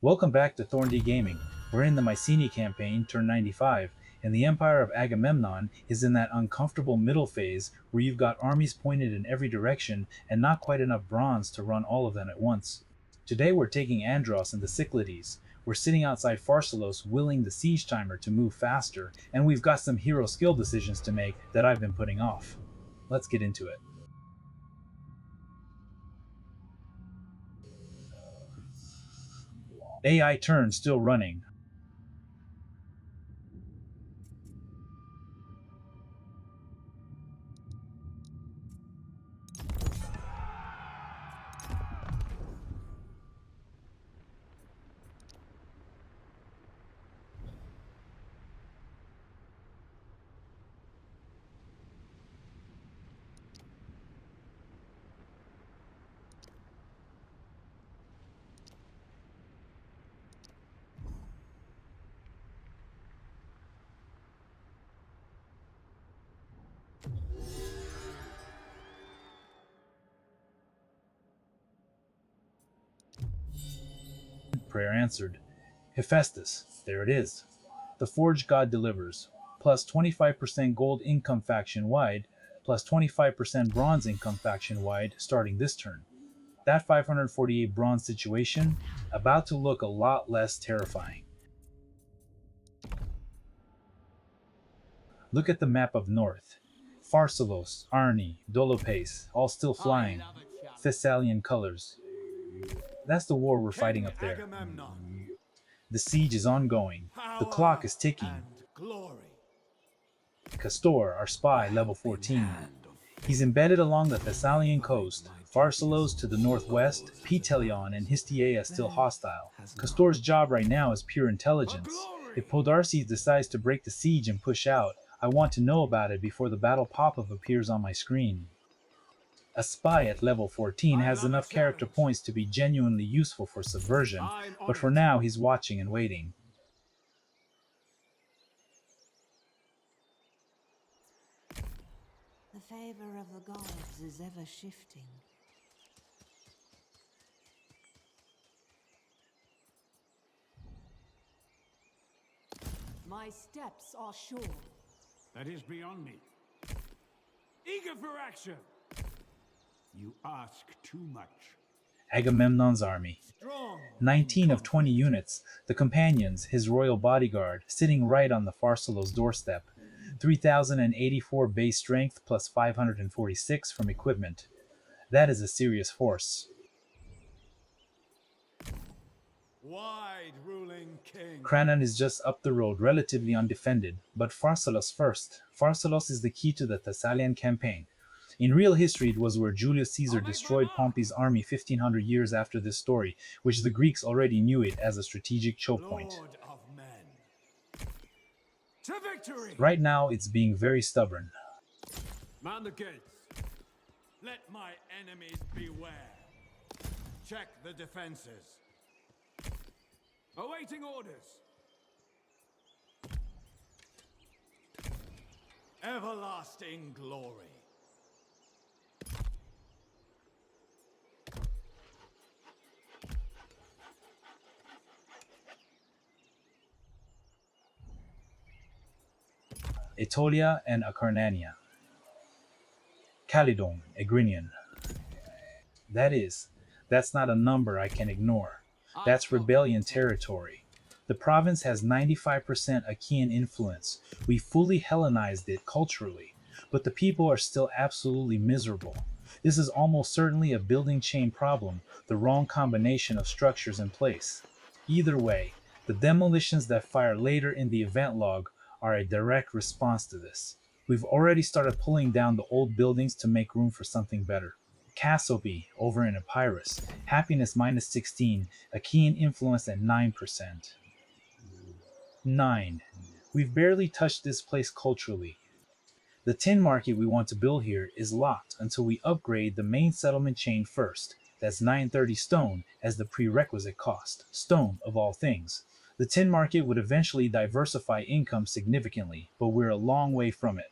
Welcome back to Thorndee Gaming. We're in the Mycenaean campaign, turn 95, and the Empire of Agamemnon is in that uncomfortable middle phase where you've got armies pointed in every direction and not quite enough bronze to run all of them at once. Today we're taking Andros and the Cyclades. We're sitting outside Pharsalos willing the siege timer to move faster, and we've got some hero skill decisions to make that I've been putting off. Let's get into it. AI turn still running. Prayer answered. Hephaestus, there it is. The Forge God delivers. Plus 25% gold income faction wide, plus 25% bronze income faction wide starting this turn. That 548 bronze situation, about to look a lot less terrifying. Look at the map of North. Pharsalos, Arni, Dolopes, all still flying. Thessalian colors. That's the war we're fighting up there. The siege is ongoing. The clock is ticking. Castor, our spy, level 14. He's embedded along the Thessalian coast. Pharsalos to the northwest, Petelion and Histiaea still hostile. Castor's job right now is pure intelligence. If Podarces decides to break the siege and push out, I want to know about it before the battle pop-up appears on my screen. A spy at level 14 has enough character points to be genuinely useful for subversion, but for now he's watching and waiting. The favor of the gods is ever shifting. My steps are sure. That is beyond me. Eager for action! You ask too much. Agamemnon's army. 19 of 20 units, the companions, his royal bodyguard, sitting right on the Pharsalos doorstep. 3,084 base strength plus 546 from equipment. That is a serious force. Wide ruling king. Crethon is just up the road, relatively undefended, but Pharsalos first. Pharsalos is the key to the Thessalian campaign. In real history, it was where Julius Caesar destroyed Pompey's army 1500 years after this story, which the Greeks already knew it as a strategic choke point. Lord of men. To victory! Right now, it's being very stubborn. Man the gates. Let my enemies beware. Check the defenses. Awaiting orders. Everlasting glory. Aetolia and Acarnania. Calydon, Egrinion. That's not a number I can ignore. That's rebellion territory. The province has 95% Achaean influence. We fully Hellenized it culturally, but the people are still absolutely miserable. This is almost certainly a building chain problem, the wrong combination of structures in place. Either way, the demolitions that fire later in the event log are a direct response to this. We've already started pulling down the old buildings to make room for something better. Cassiope over in Epirus, happiness minus 16, Achaean influence at 9%. 9. We've barely touched this place culturally. The tin market we want to build here is locked until we upgrade the main settlement chain first. That's 930 stone as the prerequisite cost. Stone, of all things. The tin market would eventually diversify income significantly, but we're a long way from it.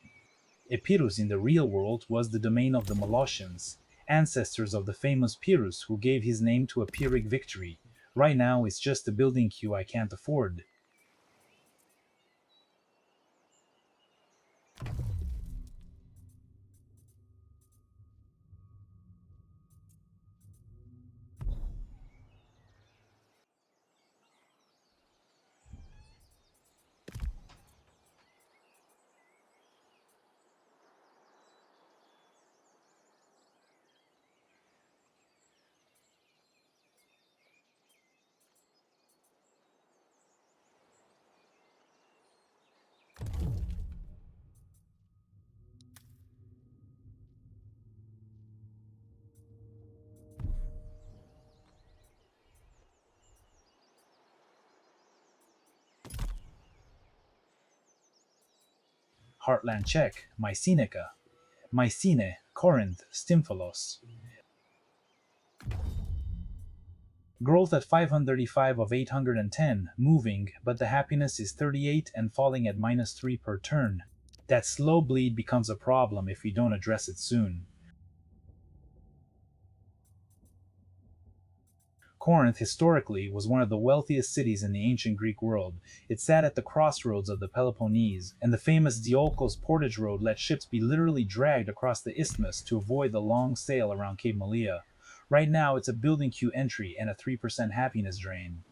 Epirus in the real world was the domain of the Molossians, ancestors of the famous Pyrrhus who gave his name to a Pyrrhic victory. Right now it's just a building queue I can't afford. Heartland check, Mycenae, Mycenae, Corinth, Stymphalos. Growth at 535 of 810, moving, but the happiness is 38 and falling at -3 per turn. That slow bleed becomes a problem if we don't address it soon. Corinth historically was one of the wealthiest cities in the ancient Greek world. It sat at the crossroads of the Peloponnese, and the famous Diolkos portage road let ships be literally dragged across the isthmus to avoid the long sail around Cape Malea. Right now it's a building queue entry and a 3% happiness drain.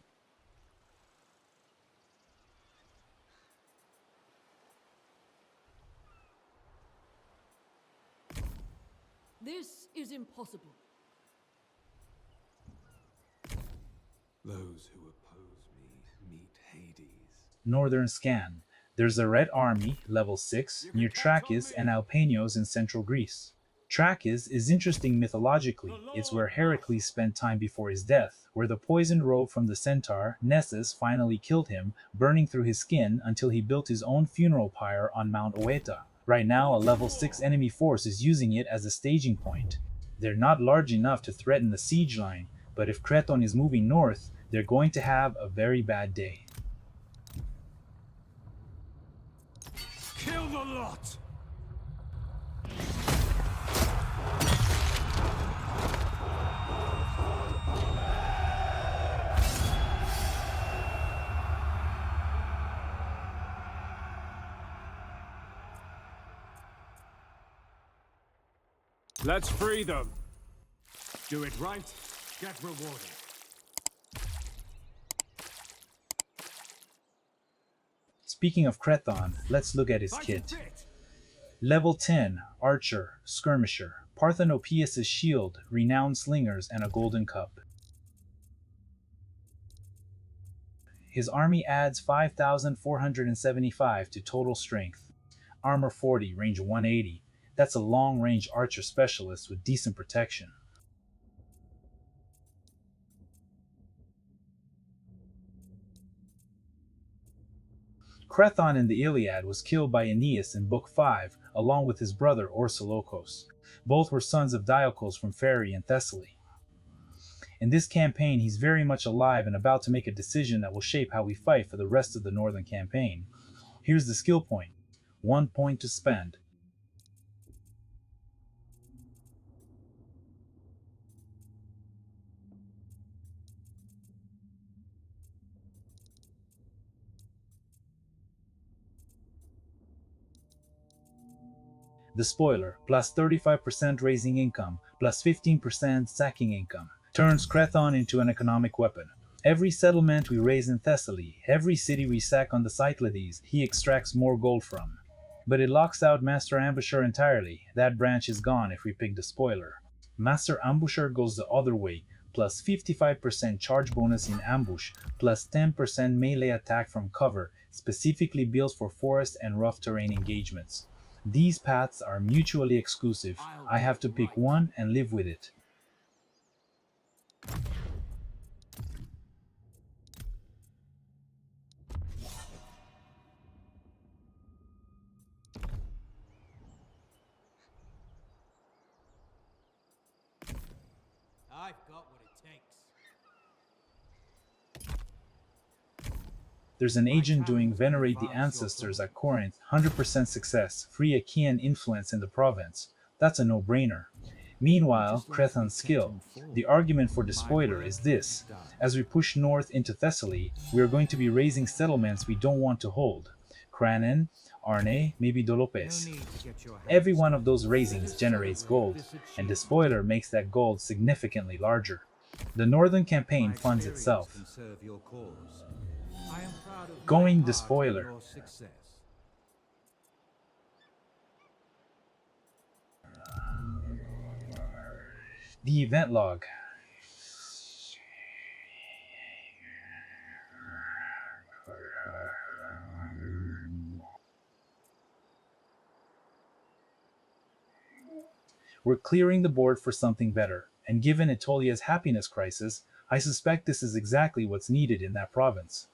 This is impossible. Those who oppose me meet Hades. Northern scan. There's a red army, level 6, near Trachis and Alpenios in central Greece. Trachis is interesting mythologically. It's where Heracles spent time before his death, where the poisoned robe from the centaur, Nessus, finally killed him, burning through his skin until he built his own funeral pyre on Mount Oeta. Right now, a level 6 enemy force is using it as a staging point. They're not large enough to threaten the siege line, but if Crethon is moving north, they're going to have a very bad day. Kill the lot! Let's free them. Do it right, get rewarded. Speaking of Crethon, let's look at his kit. Level 10, Archer, Skirmisher, Parthenopaeus' shield, renowned slingers, and a golden cup. His army adds 5,475 to total strength. Armor 40, range 180. That's a long-range archer specialist with decent protection. Crethon in the Iliad was killed by Aeneas in Book 5, along with his brother Orsilochos. Both were sons of Diocles from Phaerae and Thessaly. In this campaign, he's very much alive and about to make a decision that will shape how we fight for the rest of the northern campaign. Here's the skill point. 1 point to spend. Despoiler, plus 35% raising income, plus 15% sacking income, turns Crethon into an economic weapon. Every settlement we raise in Thessaly, every city we sack on the Cyclades, he extracts more gold from. But it locks out Master Ambusher entirely. That branch is gone if we pick Despoiler. Master Ambusher goes the other way, plus 55% charge bonus in ambush, plus 10% melee attack from cover, specifically built for forest and rough terrain engagements. These paths are mutually exclusive. I have to pick one and live with it. I've got what it takes. There's an agent doing Venerate the Ancestors at Corinth, 100% success, free Achaean influence in the province. That's a no-brainer. Meanwhile, Crethon's skill. The argument for Despoiler is this. As we push north into Thessaly, we are going to be raising settlements we don't want to hold. Cranon, Arne, maybe Dolopes. Every one of those raisings generates gold, and Despoiler makes that gold significantly larger. The northern campaign funds itself. Going Despoiler. The event log. We're clearing the board for something better, and given Aetolia's happiness crisis, I suspect this is exactly what's needed in that province.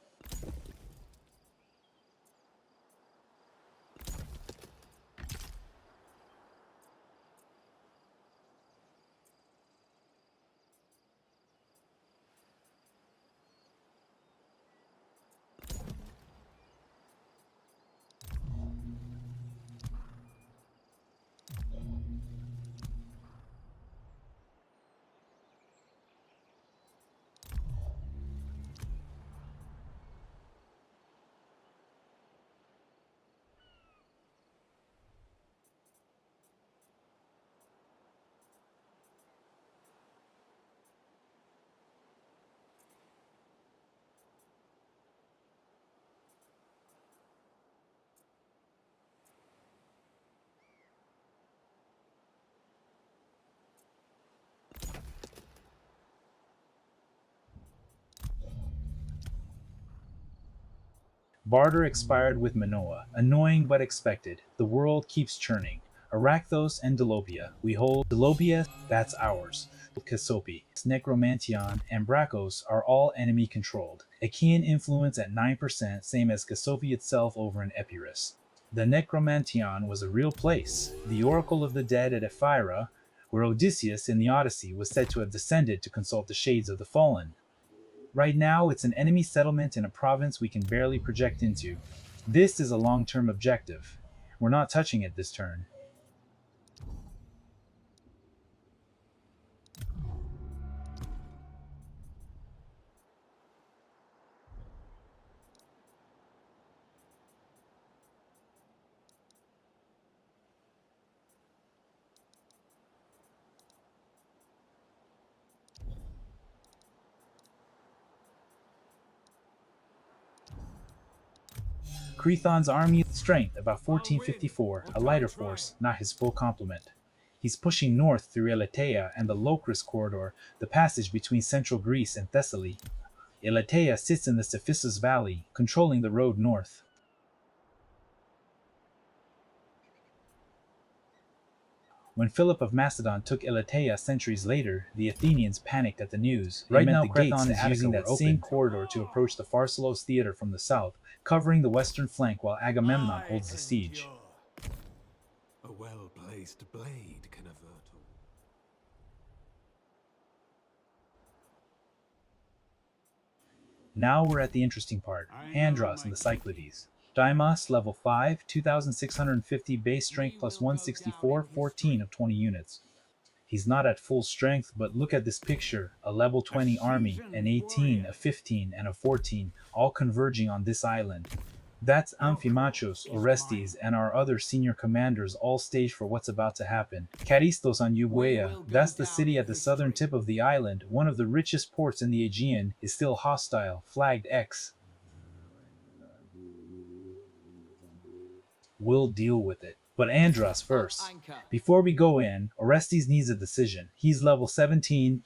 Barter expired with Minoa. Annoying but expected. The world keeps churning. Arachthos and Dolopia. We hold Dolopia, that's ours. Cassiope, Necromantion, and Brachos are all enemy controlled. Achaean influence at 9%, same as Cassiope itself over in Epirus. The Necromantion was a real place. The Oracle of the Dead at Ephyra, where Odysseus in the Odyssey was said to have descended to consult the shades of the fallen. Right now, it's an enemy settlement in a province we can barely project into. This is a long-term objective. We're not touching it this turn. Crethon's army strength about 1454, a lighter force, not his full complement. He's pushing north through Elatea and the Locris corridor, the passage between central Greece and Thessaly. Elatea sits in the Cephissus Valley, controlling the road north. When Philip of Macedon took Elatea centuries later, the Athenians panicked at the news. Right now, Crethon is using that same corridor to approach the Pharsalos theater from the south, covering the western flank while Agamemnon holds the siege. A well-placed blade can avert all. Now we're at the interesting part. Andros and the Cyclades. Dymas, level 5, 2650 base strength plus 164, 14 of 20 units. He's not at full strength, but look at this picture. A level 20 army, an 18, a 15, and a 14, all converging on this island. That's Amphimachus, Orestes, and our other senior commanders all staged for what's about to happen. Charistos on Euboea, that's the city at the southern tip of the island, one of the richest ports in the Aegean, is still hostile, flagged X. We'll deal with it. But Andros first. Before we go in, Orestes needs a decision. He's level 17.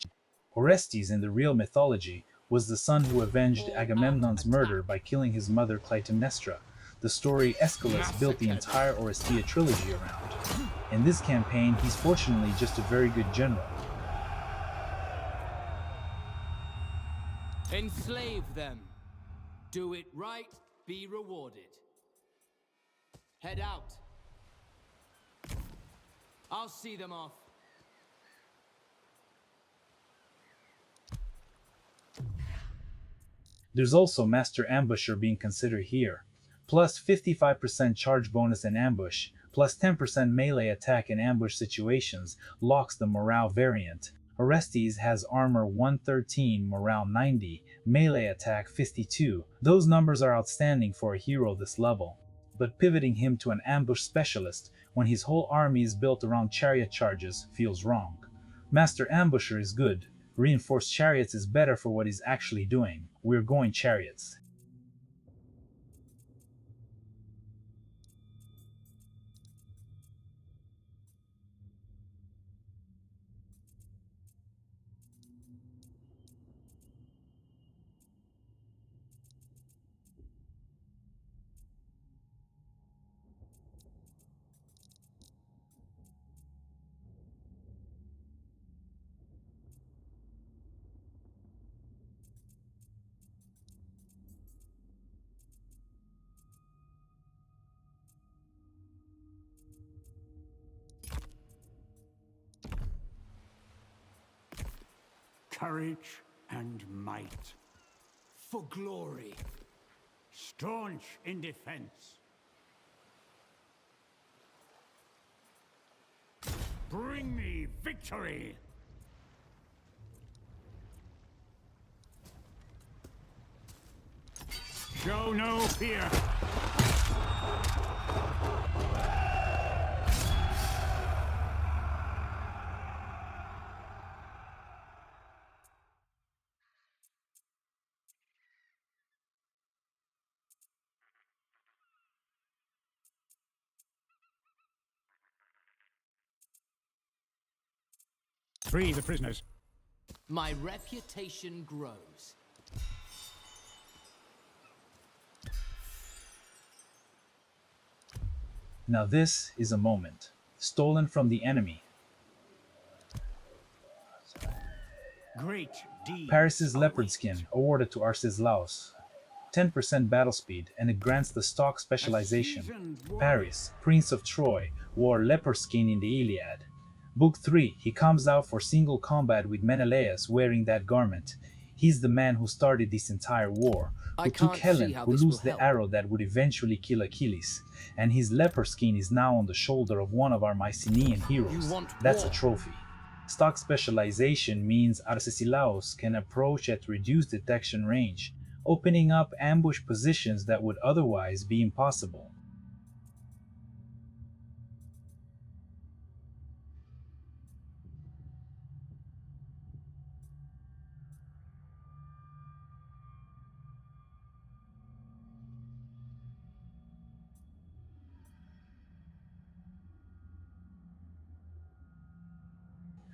Orestes, in the real mythology, was the son who avenged Agamemnon's murder by killing his mother Clytemnestra, the story Aeschylus built the entire Orestes trilogy around. In this campaign, he's fortunately just a very good general. Enslave them. Do it right, be rewarded. Head out. I'll see them off. There's also Master Ambusher being considered here. Plus 55% charge bonus in ambush, Plus 10% melee attack in ambush situations locks the morale variant. Orestes has armor 113, morale 90, melee attack 52. Those numbers are outstanding for a hero this level. But pivoting him to an ambush specialist when his whole army is built around chariot charges feels wrong. Master Ambusher is good. Reinforced chariots is better for what he's actually doing. We're going chariots. Courage and might. For glory. Staunch in defense. Bring me victory! Show no fear! Free the prisoners. My reputation grows. Now this is a moment. Stolen from the enemy. Great deeds. Paris's await. Leopardskin, awarded to Arcesilaos. 10% battle speed, and it grants the stock specialization. Paris, Prince of Troy, wore Leopardskin in the Iliad. Book 3, he comes out for single combat with Menelaus wearing that garment. He's the man who started this entire war, who took Helen, who loosed the arrow that would eventually kill Achilles. And his leopard skin is now on the shoulder of one of our Mycenaean heroes. That's a trophy. Stock specialization means Arcesilaos can approach at reduced detection range, opening up ambush positions that would otherwise be impossible.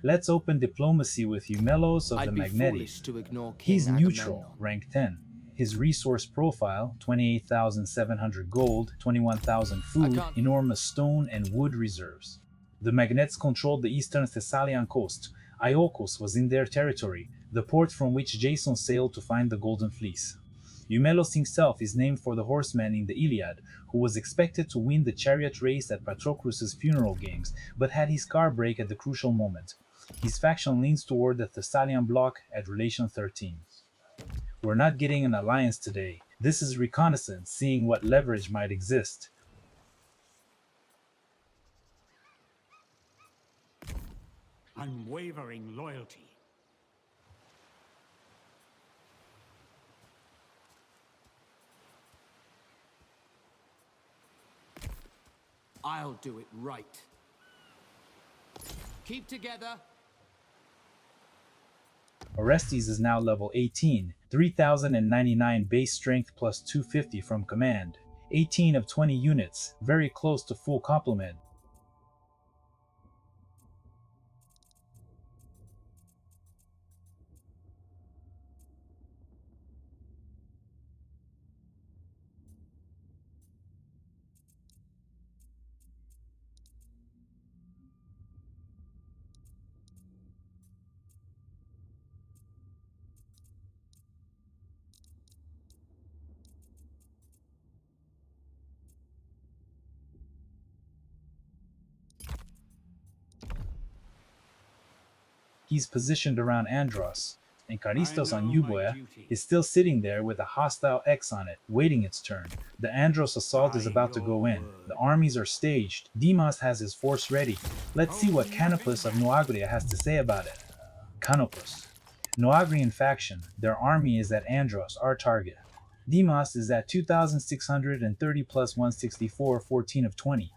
Let's open diplomacy with Eumelos of the Magnetes. He's neutral, rank 10. His resource profile, 28,700 gold, 21,000 food, enormous stone and wood reserves. The Magnetes controlled the eastern Thessalian coast. Iolcos was in their territory, the port from which Jason sailed to find the Golden Fleece. Eumelos himself is named for the horseman in the Iliad, who was expected to win the chariot race at Patroclus' funeral games, but had his car break at the crucial moment. His faction leans toward the Thessalian bloc at relation 13. We're not getting an alliance today. This is reconnaissance, seeing what leverage might exist. Unwavering loyalty. I'll do it right. Keep together. Orestes is now level 18, 3099 base strength plus 250 from command, 18 of 20 units, very close to full complement. He's positioned around Andros, and I Charistos on know my Euboea duty. is still sitting there with a hostile X on it, waiting its turn. The Andros assault is By about to your go in. word. The armies are staged. Dymas has his force ready. Let's see what Canopus of Noagria has to say about it. Canopus. Noagrian faction. Their army is at Andros, our target. Dymas is at 2,630 plus 164, 14 of 20.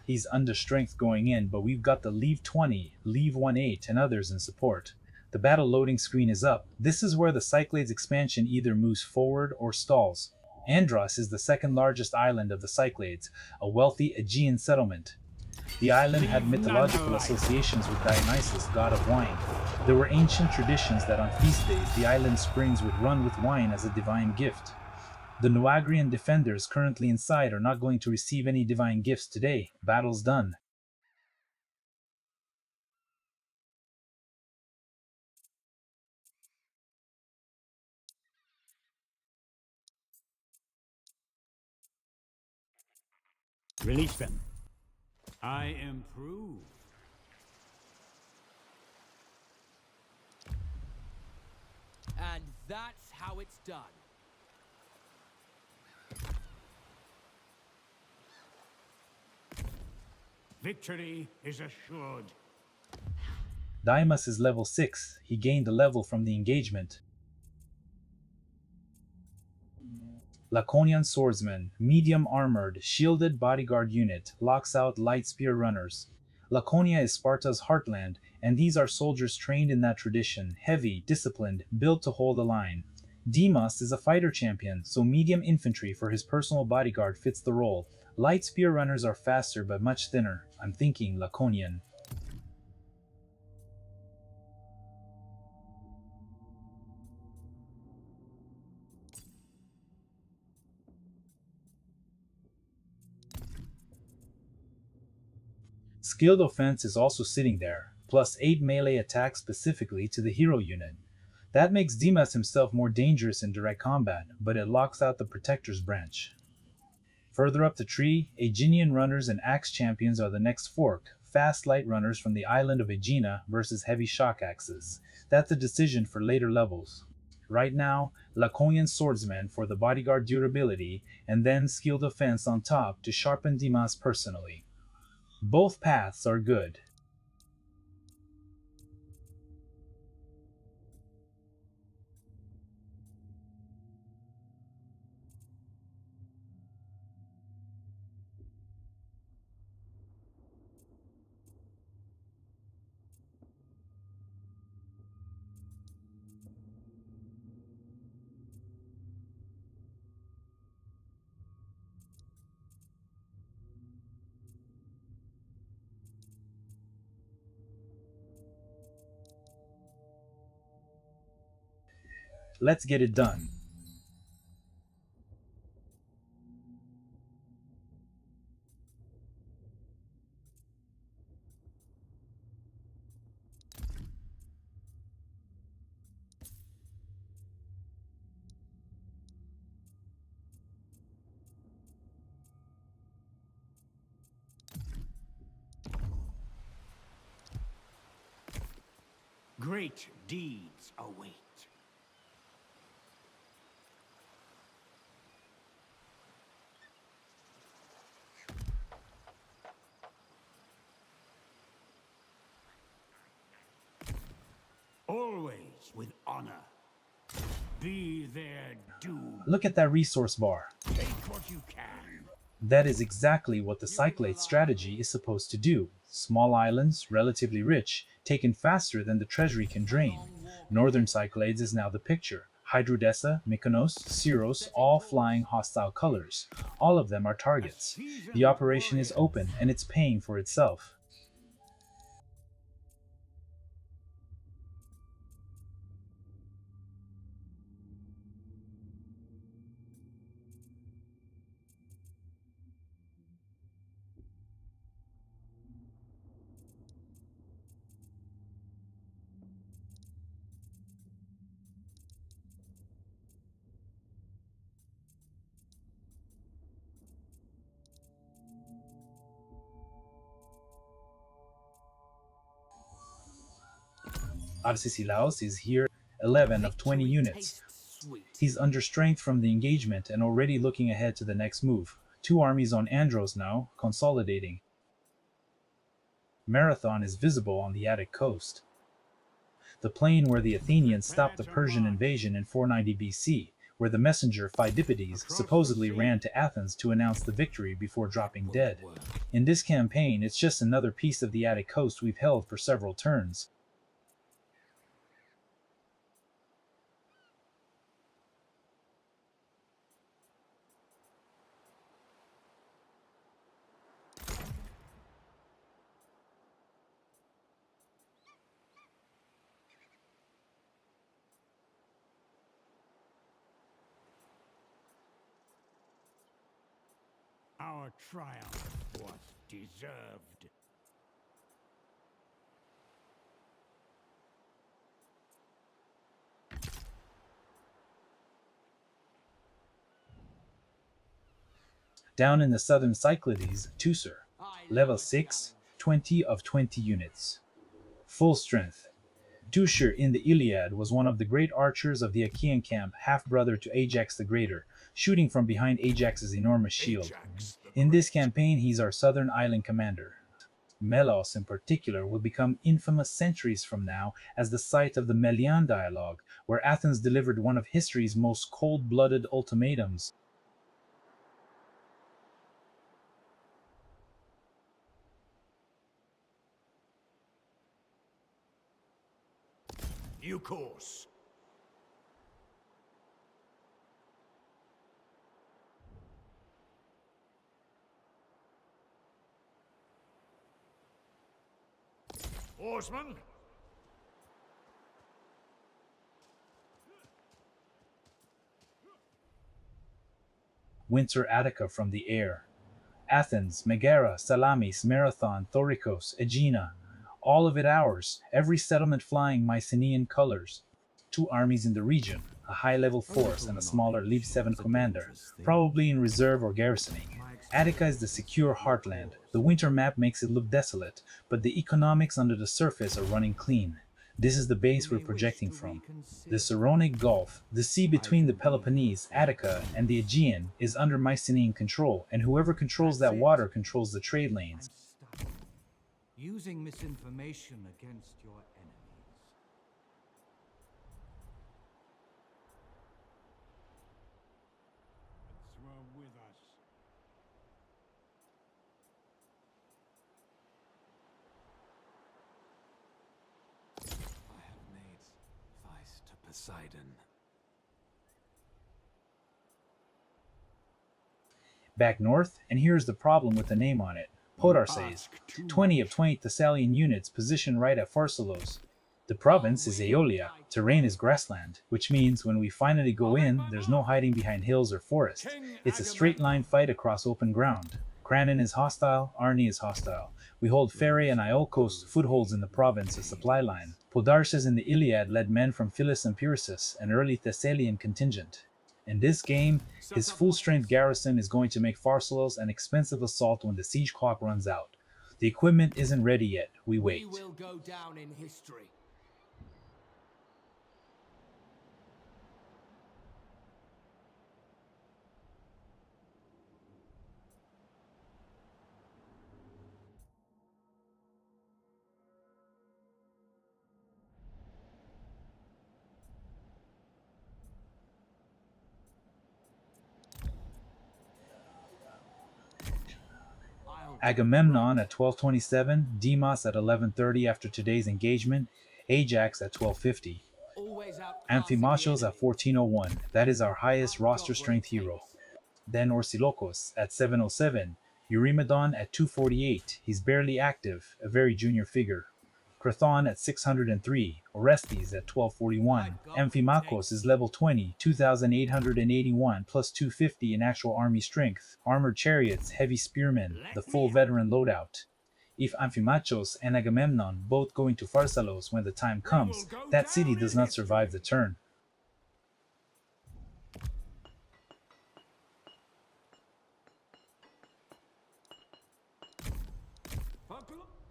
He's under strength going in, but we've got the Leave 20, Leave 18, and others in support. The battle loading screen is up. This is where the Cyclades expansion either moves forward or stalls. Andros is the second largest island of the Cyclades, a wealthy Aegean settlement. The island had mythological associations with Dionysus, god of wine. There were ancient traditions that on feast days the island's springs would run with wine as a divine gift. The Noagrian defenders currently inside are not going to receive any divine gifts today. Battle's done. Release them. I improve. And that's how it's done. Victory is assured. Dymas is level 6. He gained a level from the engagement. Laconian swordsman, medium armored, shielded bodyguard unit, locks out light spear runners. Laconia is Sparta's heartland, and these are soldiers trained in that tradition, heavy, disciplined, built to hold a line. Dymas is a fighter champion, so medium infantry for his personal bodyguard fits the role. Light spear runners are faster but much thinner. I'm thinking Laconian. Skilled offense is also sitting there, plus 8 melee attack specifically to the hero unit. That makes Dymas himself more dangerous in direct combat, but it locks out the Protector's branch. Further up the tree, Aeginian runners and axe champions are the next fork, fast light runners from the island of Aegina versus heavy shock axes. That's a decision for later levels. Right now, Laconian swordsmen for the bodyguard durability, and then skilled offense on top to sharpen Dymas personally. Both paths are good. Let's get it done. Great deeds await. Always with honor. Be their doom. Look at that resource bar. Take what you can. That is exactly what the Cyclade strategy is supposed to do. Small islands, relatively rich, taken faster than the Treasury can drain. Northern Cyclades is now the picture. Hydrodessa, Mykonos, Syros, all flying hostile colors. All of them are targets. The operation is open and it's paying for itself. Arcesilaos is here 11 of 20 Victory units. tastes sweet. He's under strength from the engagement and already looking ahead to the next move. 2 armies on Andros now, consolidating. Marathon is visible on the Attic coast, the plain where the Athenians stopped the Persian invasion in 490 BC, where the messenger Phidippides supposedly ran to Athens to announce the victory before dropping dead. In this campaign, it's just another piece of the Attic coast we've held for several turns. Our triumph was deserved. Down in the southern Cyclades, Teucer, level 6, 20 of 20 units. Full strength. Teucer in the Iliad was one of the great archers of the Achaean camp, half-brother to Ajax the Greater, shooting from behind Ajax's enormous shield. In this campaign, he's our southern island commander. Melos, in particular, will become infamous centuries from now as the site of the Melian dialogue, where Athens delivered one of history's most cold-blooded ultimatums. Due course. Horseman. Winter Attica from the air. Athens, Megara, Salamis, Marathon, Thoricos, Aegina, all of it ours, every settlement flying Mycenaean colors. 2 armies in the region, a high-level force and a smaller League 7 commander, probably in reserve or garrisoning. Attica is the secure heartland. The winter map makes it look desolate, but the economics under the surface are running clean. This is the base we're projecting from. The Saronic Gulf, the sea between the Peloponnese, Attica, and the Aegean, is under Mycenaean control, and whoever controls that water controls the trade lanes. Using misinformation against your enemies. Swear with us. I have made vice to Poseidon. Back north, and here's the problem with the name on it. Podarces, 20 of 20 Thessalian units positioned right at Pharsalos. The province is Aetolia, terrain is grassland, which means when we finally go in, there's no hiding behind hills or forests. It's a straight line fight across open ground. Crethon is hostile, Arni is hostile. We hold Pharsae and Iolcos footholds in the province, a supply line. Podarces in the Iliad led men from Phyllis and Pyrrhus, an early Thessalian contingent. In this game, his full-strength garrison is going to make Pharsalos an expensive assault when the siege clock runs out. The equipment isn't ready yet. We wait. We will go down in history. Agamemnon at 1227, Dymas at 1130 after today's engagement, Ajax at 1250. Always outclassing Amphimachos the at 1401, that is our highest roster strength hero. Then Orsilokos at 707, Eurymedon at 248, he's barely active, a very junior figure. Crethon at 603, Orestes at 1241, Amphimachos is level 20, 2881 plus 250 in actual army strength, armored chariots, heavy spearmen, the full veteran loadout. If Amphimachos and Agamemnon both go into Pharsalos when the time comes, that city does not survive the turn.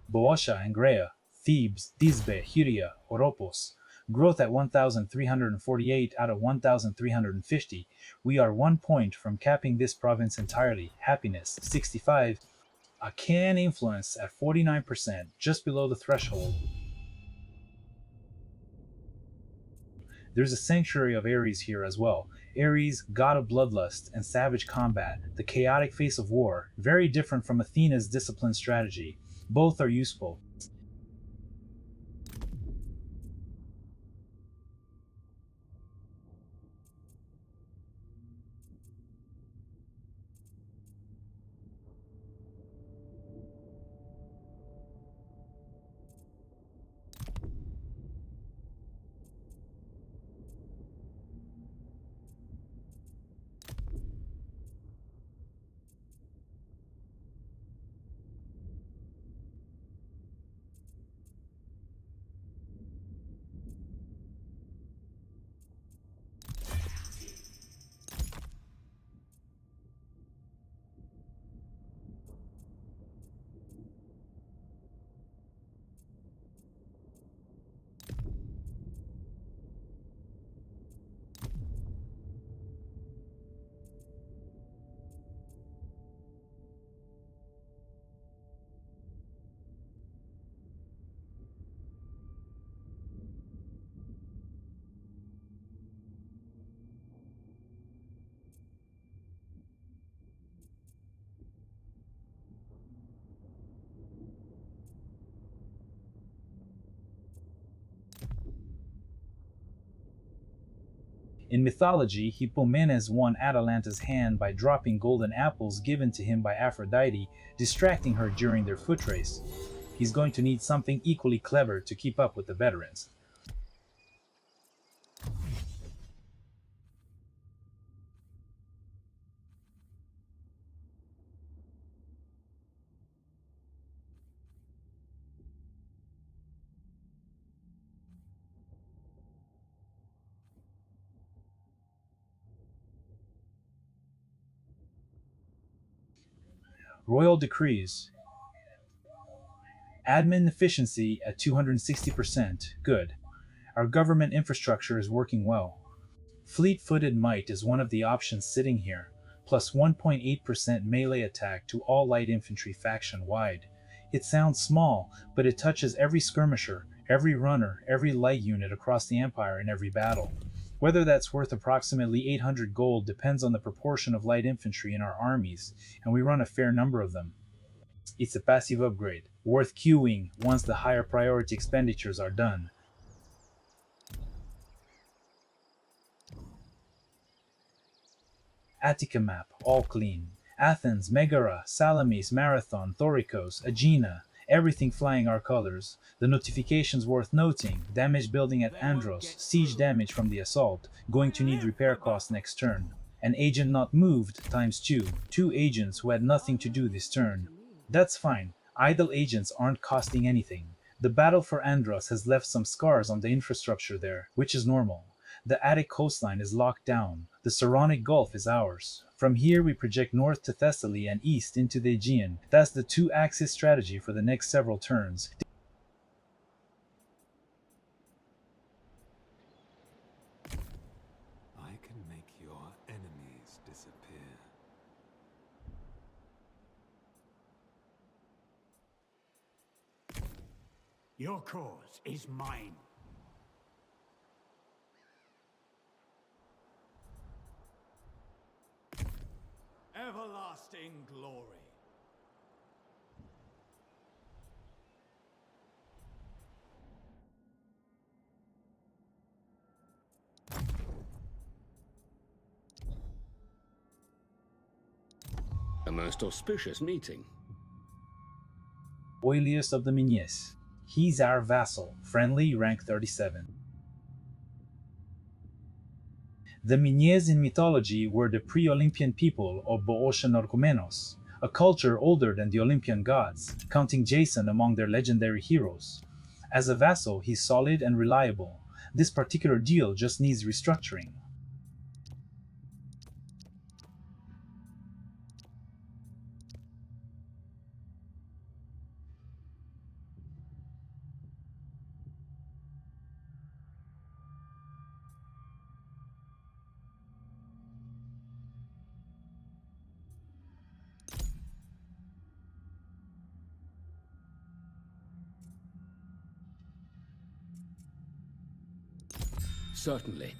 Boeotia and Graea, Thebes, Thisbe, Hyria, Oropos. Growth at 1,348 out of 1,350. We are 1 point from capping this province entirely. Happiness, 65. Achaean influence at 49%, just below the threshold. There's a sanctuary of Ares here as well. Ares, god of bloodlust and savage combat, the chaotic face of war, very different from Athena's disciplined strategy. Both are useful. In mythology, Hippomenes won Atalanta's hand by dropping golden apples given to him by Aphrodite, distracting her during their foot race. He's going to need something equally clever to keep up with the veterans. Royal decrees. Admin efficiency at 260%. Good. Our government infrastructure is working well. Fleet-footed might is one of the options sitting here, plus 1.8% melee attack to all light infantry faction-wide. It sounds small, but it touches every skirmisher, every runner, every light unit across the Empire in every battle. Whether that's worth approximately 800 gold depends on the proportion of light infantry in our armies, and we run a fair number of them. It's a passive upgrade, worth queuing once the higher priority expenditures are done. Attica map, all clean. Athens, Megara, Salamis, Marathon, Thoricos, Aegina, everything flying our colors. The notifications worth noting: damage building at Andros, siege damage from the assault, going to need repair costs next turn. An agent not moved times 2, 2 agents who had nothing to do this turn. That's fine, idle agents aren't costing anything. The battle for Andros has left some scars on the infrastructure there, which is normal. The Attic coastline is locked down. The Saronic Gulf is ours. From here we project north to Thessaly and east into the Aegean. That's the two-axis strategy for the next several turns. I can make your enemies disappear. Your cause is mine. Everlasting glory. A most auspicious meeting. Oilius of the Mycenaeans. He's our vassal, friendly, rank 37. The Mycenaeans in mythology were the pre-Olympian people of Boeotian Orchomenos, a culture older than the Olympian gods, counting Jason among their legendary heroes. As a vassal, he's solid and reliable. This particular deal just needs restructuring. Certainly.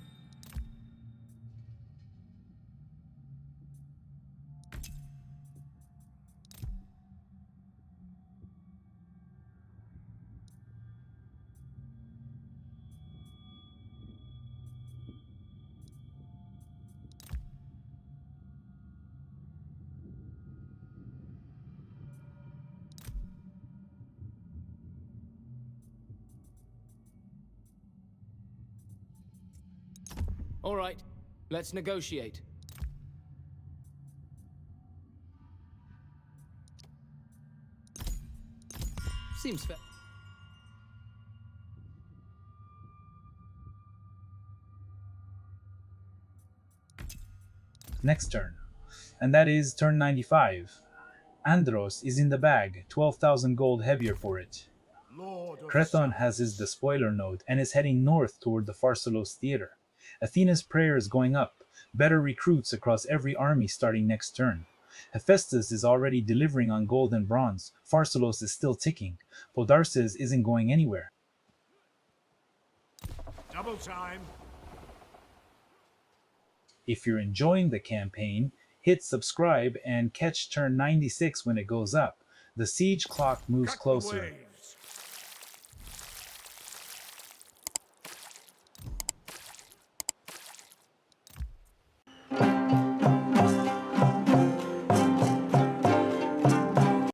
All right, let's negotiate. Seems fair. Next turn. And that is turn 95. Andros is in the bag, 12,000 gold heavier for it. Crethon has his Despoiler note and is heading north toward the Pharsalos theater. Athena's prayer is going up, better recruits across every army starting next turn. Hephaestus is already delivering on gold and bronze. Pharsalos is still ticking. Podarces isn't going anywhere. Double time. If you're enjoying the campaign, hit subscribe and catch turn 96 when it goes up. The siege clock moves Cut the closer. wave.